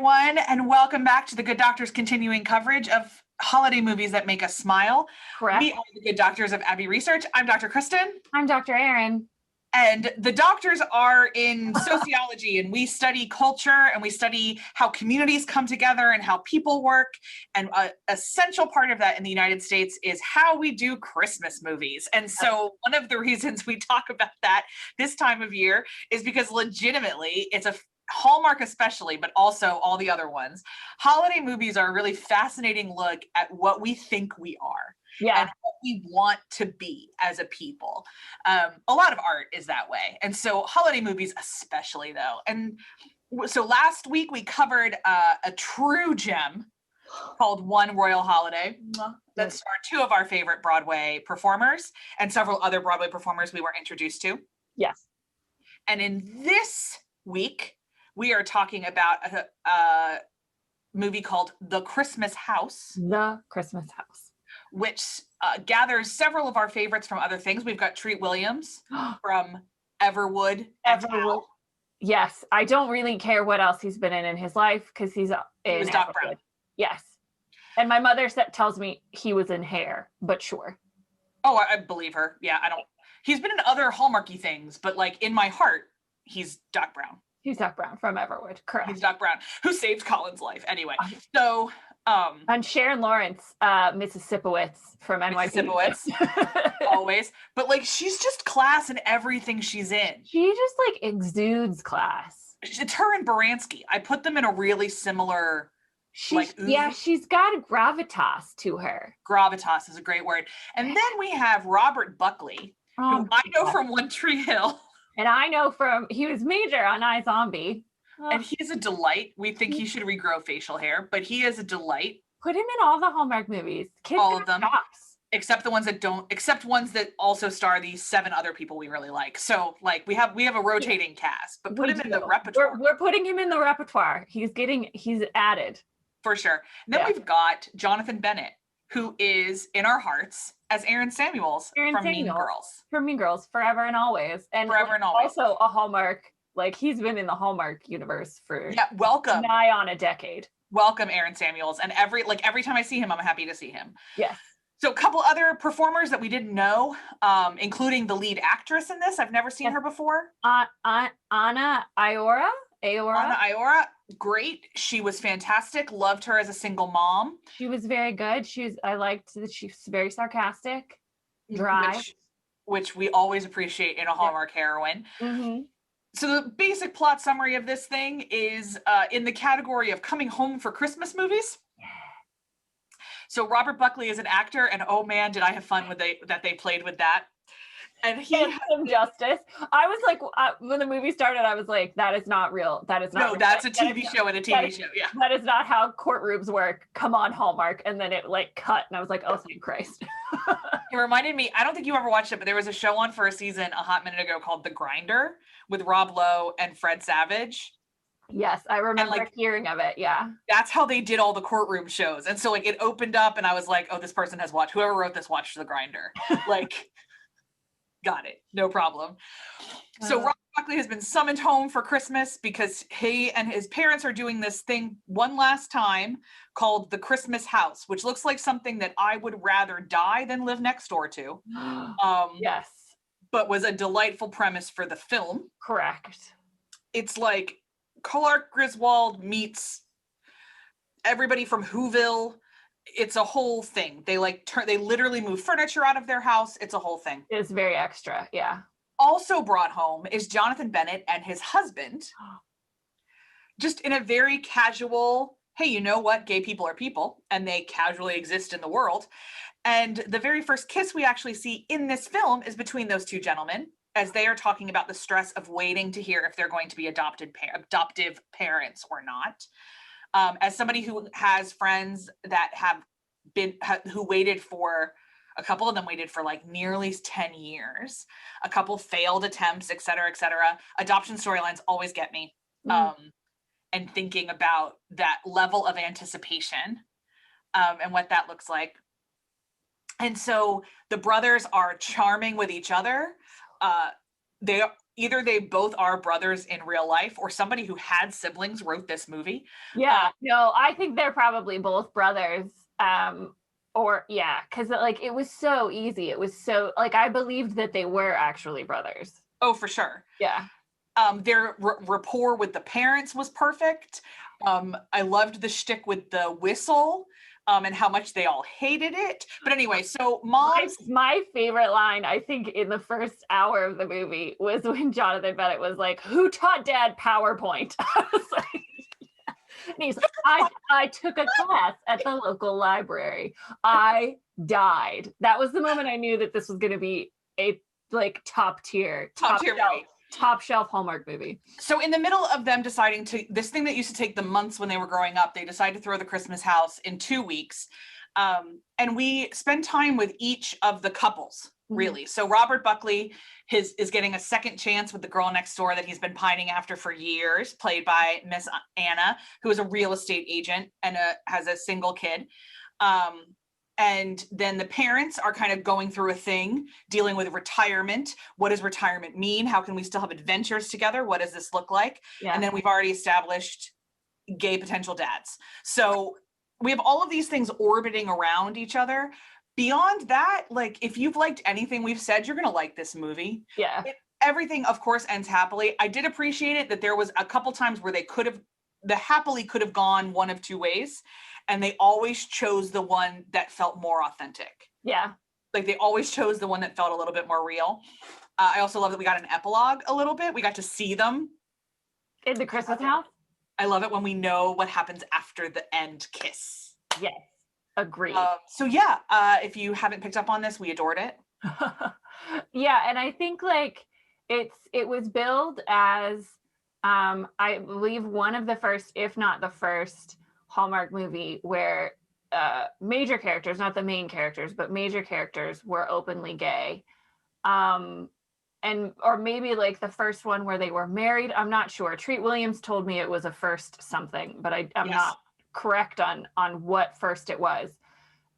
everyone, and welcome back to the Good Doctor's continuing coverage of holiday movies that make us smile. Correct. We are the Good Doctors of Abbey Research. I'm Dr. Kristen. I'm Dr. Erin. And the doctors are in sociology, and we study culture, and we study how communities come together and how people work. And an essential part of that in the United States is how we do Christmas movies. And so one of the reasons we talk about that this time of year is because legitimately it's a Hallmark especially, but also all the other ones. Holiday movies are a really fascinating look at what we think we are. Yeah. And what we want to be as a people. A lot of art is that way. And so holiday movies especially though. And so last week we covered a true gem called One Royal Holiday that starred two of our favorite Broadway performers and several other Broadway performers we were introduced to. Yes. And in this week, we are talking about a movie called The Christmas House. The Christmas House. Which gathers several of our favorites from other things. We've got Treat Williams from Everwood. Yes, I don't really care what else he's been in his life because he was Doc Brown. Yes, and my mother tells me he was in Hair, but sure. Oh, I believe her. Yeah, he's been in other Hallmarky things, but like in my heart, he's Doc Brown. He's Doc Brown from Everwood, correct. He's Doc Brown, who saved Colin's life. Anyway, so... and Sharon Lawrence, Mrs. Sipowicz from NYPD. Sipowicz, always. But like, she's just class in everything she's in. She just like exudes class. It's her and Baranski. I put them in a really similar... she's got gravitas to her. Gravitas is a great word. And then we have Robert Buckley, who I know from One Tree Hill. And I know he was Major on iZombie. And he's a delight. We think he should regrow facial hair, but he is a delight. Put him in all the Hallmark movies. Kids all of them. Jocks. Except the ones that don't, except ones that also star these 7 other people we really like. So like we have a rotating cast, but put him in the repertoire. We're putting him in the repertoire. He's added. For sure. And then we've got Jonathan Bennett, who is in our hearts as Aaron Samuels from Mean Girls. From Mean Girls, forever and always. And forever and always. Also a Hallmark, like he's been in the Hallmark universe for welcome. Nigh on a decade. Welcome, Aaron Samuels. And every time I see him, I'm happy to see him. Yes. So a couple other performers that we didn't know, including the lead actress in this. I've never seen her before. Anna Iora. Anna Iora, great. She was fantastic. Loved her as a single mom. She was very good. I liked that she's very sarcastic, dry. Which we always appreciate in a Hallmark heroine. Mm-hmm. So the basic plot summary of this thing is in the category of coming home for Christmas movies. Yeah. So Robert Buckley is an actor, and oh man, did I have fun that they played with that. And he had some justice. I was like, when the movie started, I was like, that is not real. That is not real. That's a TV show and a TV show. Yeah. That is not how courtrooms work. Come on, Hallmark. And then it like cut, and I was like, oh, thank Christ. It reminded me, I don't think you ever watched it, but there was a show on for a season a hot minute ago called The Grinder with Rob Lowe and Fred Savage. Yes, I remember hearing of it. Yeah. That's how they did all the courtroom shows. And so like it opened up and I was like, oh, this person has watched, whoever wrote this watched The Grinder. Like, got it. No problem. So Robert Buckley has been summoned home for Christmas because he and his parents are doing this thing one last time called The Christmas House, which looks like something that I would rather die than live next door to. Yes. But was a delightful premise for the film. Correct. It's like Clark Griswold meets everybody from Whoville. It's a whole thing. They they literally move furniture out of their house. It's a whole thing. It's very extra. Yeah. Also brought home is Jonathan Bennett and his husband. Just in a very casual, hey, you know what? Gay people are people and they casually exist in the world. And the very first kiss we actually see in this film is between those two gentlemen as they are talking about the stress of waiting to hear if they're going to be adoptive parents or not. As somebody who has friends that who waited for, a couple of them waited for like nearly 10 years, a couple failed attempts, et cetera, adoption storylines always get me. And thinking about that level of anticipation and what that looks like. And so the brothers are charming with each other. They either they both are brothers in real life or somebody who had siblings wrote this movie. Yeah, no, I think they're probably both brothers. Or yeah, because like it was so easy. It was so like I believed that they were actually brothers. Oh, for sure. Yeah. Their rapport with the parents was perfect. I loved the shtick with the whistle, and how much they all hated it. But anyway, so My favorite line, I think, in the first hour of the movie was when Jonathan Bennett was like, "Who taught Dad PowerPoint?" I was like, and he's like, I took a class at the local library. I died. That was the moment I knew that this was going to be a like top shelf Hallmark movie. So in the middle of them deciding to, this thing that used to take them months when they were growing up, they decided to throw the Christmas house in 2 weeks. And we spend time with each of the couples, really. So Robert Buckley is getting a second chance with the girl next door that he's been pining after for years, played by Miss Anna, who is a real estate agent and has a single kid. And then the parents are kind of going through a thing, dealing with retirement. What does retirement mean? How can we still have adventures together? What does this look like? Yeah. And then we've already established gay potential dads. So we have all of these things orbiting around each other. Beyond that, like if you've liked anything we've said, you're going to like this movie. Yeah. Everything, of course, ends happily. I did appreciate it that there was a couple times where the happily could have gone one of two ways. And they always chose the one that felt more authentic. Yeah. Like they always chose the one that felt a little bit more real. I also love that we got an epilogue a little bit. We got to see them. In the Christmas house? I love it when we know what happens after the end kiss. Yes. Agreed. So yeah, if you haven't picked up on this, we adored it. Yeah, and I think like it was billed as I believe one of the first, if not the first, Hallmark movie where major characters, not the main characters, but major characters were openly gay. Or maybe like the first one where they were married. I'm not sure. Treat Williams told me it was a first something, but I'm not correct on what first it was.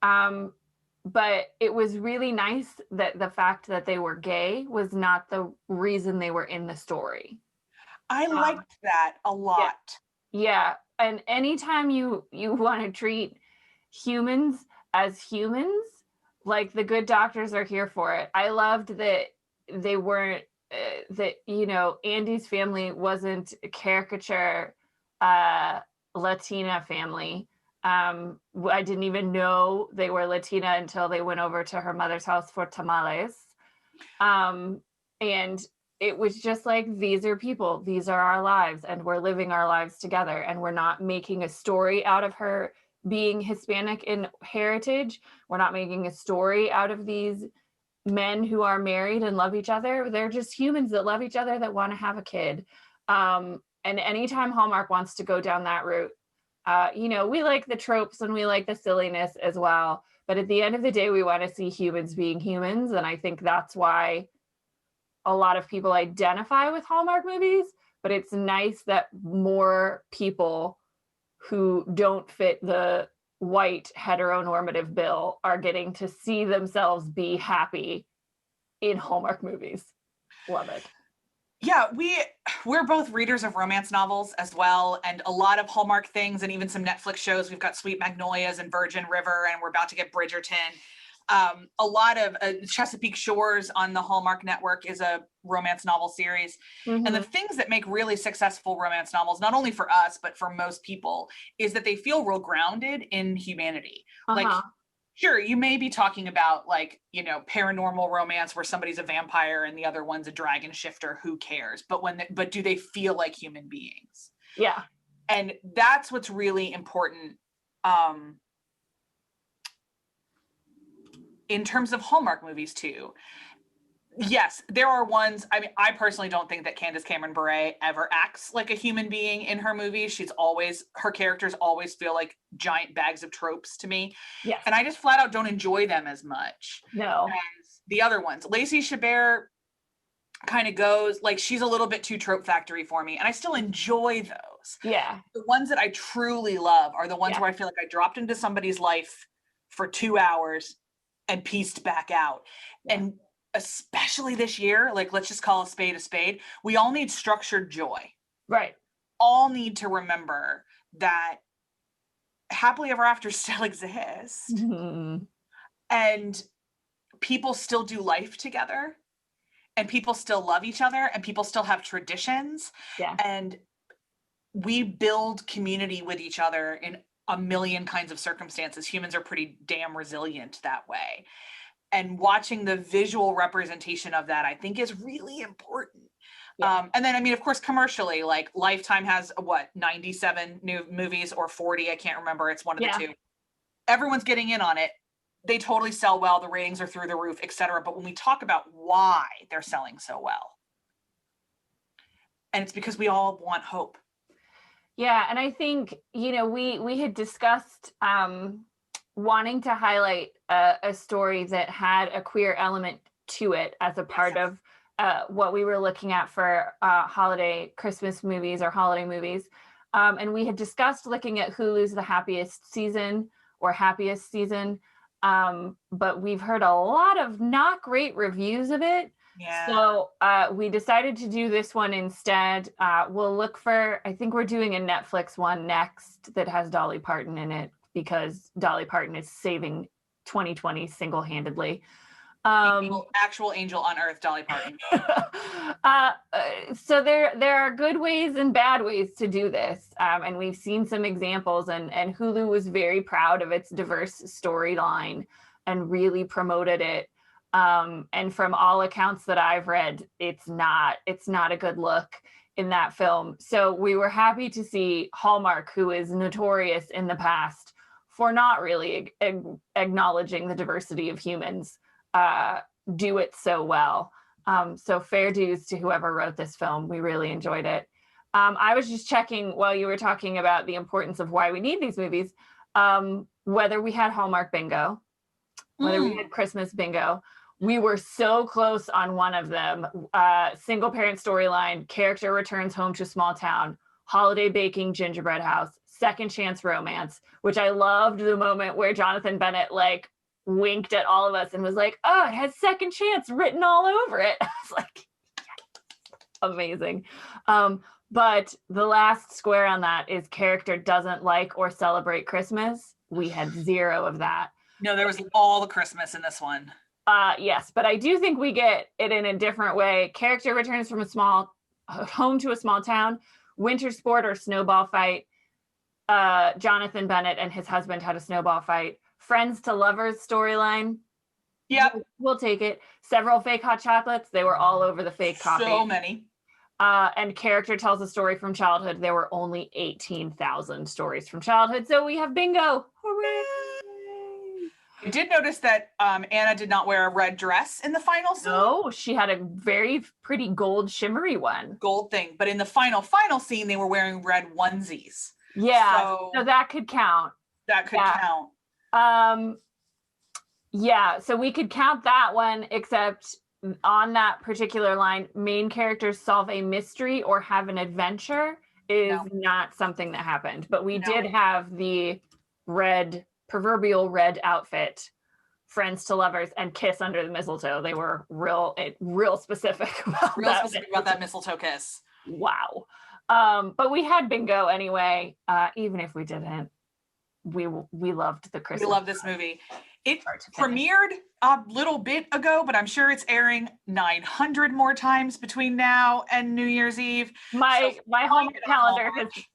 But it was really nice that the fact that they were gay was not the reason they were in the story. I liked that a lot. Yeah. And anytime you want to treat humans as humans, like the Good Doctors are here for it. I loved that they weren't that Andy's family wasn't a caricature Latina family. I didn't even know they were Latina until they went over to her mother's house for tamales. And it was just like, these are people, these are our lives, and we're living our lives together, and we're not making a story out of her being Hispanic in heritage. We're not making a story out of these men who are married and love each other. They're just humans that love each other, that want to have a kid. And anytime Hallmark wants to go down that route, we like the tropes and we like the silliness as well. But at the end of the day, we want to see humans being humans. And I think that's why a lot of people identify with Hallmark movies. But it's nice that more people who don't fit the white heteronormative bill are getting to see themselves be happy in Hallmark movies. Love it. Yeah, we're both readers of romance novels as well, and a lot of Hallmark things, and even some Netflix shows. We've got Sweet Magnolias and Virgin River, and we're about to get Bridgerton. A lot of Chesapeake Shores on the Hallmark Network is a romance novel series. Mm-hmm. And the things that make really successful romance novels, not only for us, but for most people, is that they feel real grounded in humanity. Like, sure, you may be talking about like, paranormal romance where somebody's a vampire and the other one's a dragon shifter, who cares? But do they feel like human beings? Yeah. And that's what's really important. In terms of Hallmark movies too. Yes, there are ones, I personally don't think that Candace Cameron Bure ever acts like a human being in her movies. Her characters always feel like giant bags of tropes to me. Yes. And I just flat out don't enjoy them as much. No. As the other ones. Lacey Chabert kind of goes, like, she's a little bit too trope factory for me. And I still enjoy those. Yeah. The ones that I truly love are the ones where I feel like I dropped into somebody's life for 2 hours and pieced back out. especially this year, like let's just call a spade, we all need structured joy. Right. All need to remember that happily ever after still exists, and people still do life together, and people still love each other, and people still have traditions, Yeah. and we build community with each other in a million kinds of circumstances. Humans are pretty damn resilient that way. And watching the visual representation of that, I think, is really important. Yeah. And then, I mean, of course, commercially, like Lifetime has 97 new movies, or 40, I can't remember. It's one of the two. Everyone's getting in on it. They totally sell well. The ratings are through the roof, etc. But when we talk about why they're selling so well, and it's because we all want hope. Yeah, and I think, we had discussed wanting to highlight a story that had a queer element to it as a part of what we were looking at for Christmas movies or holiday movies. And we had discussed looking at Hulu's The Happiest Season or Happiest Season, but we've heard a lot of not great reviews of it. Yeah. So we decided to do this one instead. We'll look for, I think we're doing a Netflix one next that has Dolly Parton in it, because Dolly Parton is saving 2020 single-handedly. Actual angel on earth, Dolly Parton. So there are good ways and bad ways to do this. And we've seen some examples, and Hulu was very proud of its diverse storyline and really promoted it. And from all accounts that I've read, it's not a good look in that film. So we were happy to see Hallmark, who is notorious in the past for not really acknowledging the diversity of humans, do it so well. So fair dues to whoever wrote this film. We really enjoyed it. I was just checking while you were talking about the importance of why we need these movies, whether we had Hallmark bingo, whether we had Christmas bingo. We were so close on one of them. Single parent storyline, character returns home to small town, holiday baking gingerbread house, second chance romance, which I loved the moment where Jonathan Bennett winked at all of us and was like, oh, it has second chance written all over it. I was like, yes. Amazing. But the last square on that is character doesn't like or celebrate Christmas. We had zero of that. No, there was all the Christmas in this one. Yes, but I do think we get it in a different way. Character returns from home to a small town, winter sport or snowball fight. Jonathan Bennett and his husband had a snowball fight. Friends to lovers storyline. Yep. We'll take it. Several fake hot chocolates. They were all over the fake coffee. So many. And character tells a story from childhood. There were only 18,000 stories from childhood. So we have bingo. Hooray! I did notice that Anna did not wear a red dress in the final scene. No, she had a very pretty gold shimmery one. Gold thing. But in the final scene, they were wearing red onesies. Yeah, so that could count. That could count. Yeah, so we could count that one, except on that particular line, main characters solve a mystery or have an adventure is not something that happened. But we did have the proverbial red outfit, friends to lovers, and kiss under the mistletoe. They were real specific about that mistletoe kiss. Wow. But we had bingo anyway. Even if we didn't, we loved the Christmas. We love this movie. It premiered a little bit ago, but I'm sure it's airing 900 more times between now and New Year's Eve. My Hallmark calendar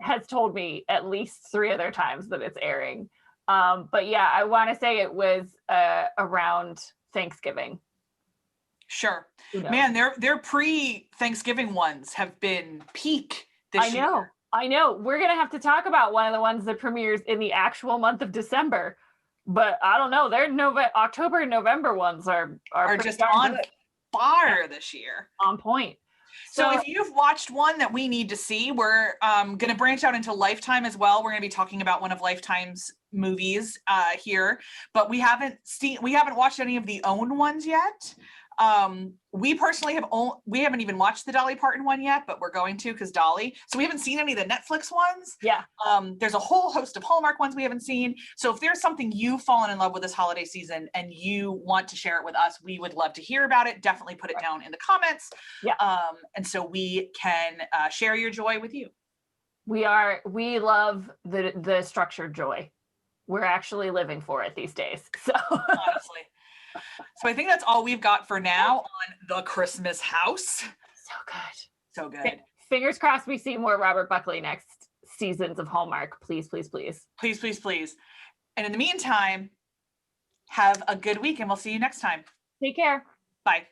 has told me at least 3 other times that it's airing. But yeah, I want to say it was around Thanksgiving. Sure. Man, their pre-Thanksgiving ones have been peak this year. I know. We're going to have to talk about one of the ones that premieres in the actual month of December. But I don't know. Their October and November ones are just on fire this year. On point. So if you've watched one that we need to see, we're going to branch out into Lifetime as well. We're going to be talking about one of Lifetime's movies here, but we haven't watched any of the own ones yet. We personally we haven't even watched the Dolly Parton one yet, but we're going to, because Dolly. So we haven't seen any of the Netflix ones. Yeah. There's a whole host of Hallmark ones we haven't seen. So if there's something you've fallen in love with this holiday season and you want to share it with us, we would love to hear about it. Definitely put it down in the comments. Yeah. And so we can share your joy with you. We love the structured joy. We're actually living for it these days. So honestly. So I think that's all we've got for now on The Christmas House. So good. So good. Fingers crossed we see more Robert Buckley next seasons of Hallmark. Please, please, please. Please, please, please. And in the meantime, have a good week and we'll see you next time. Take care. Bye.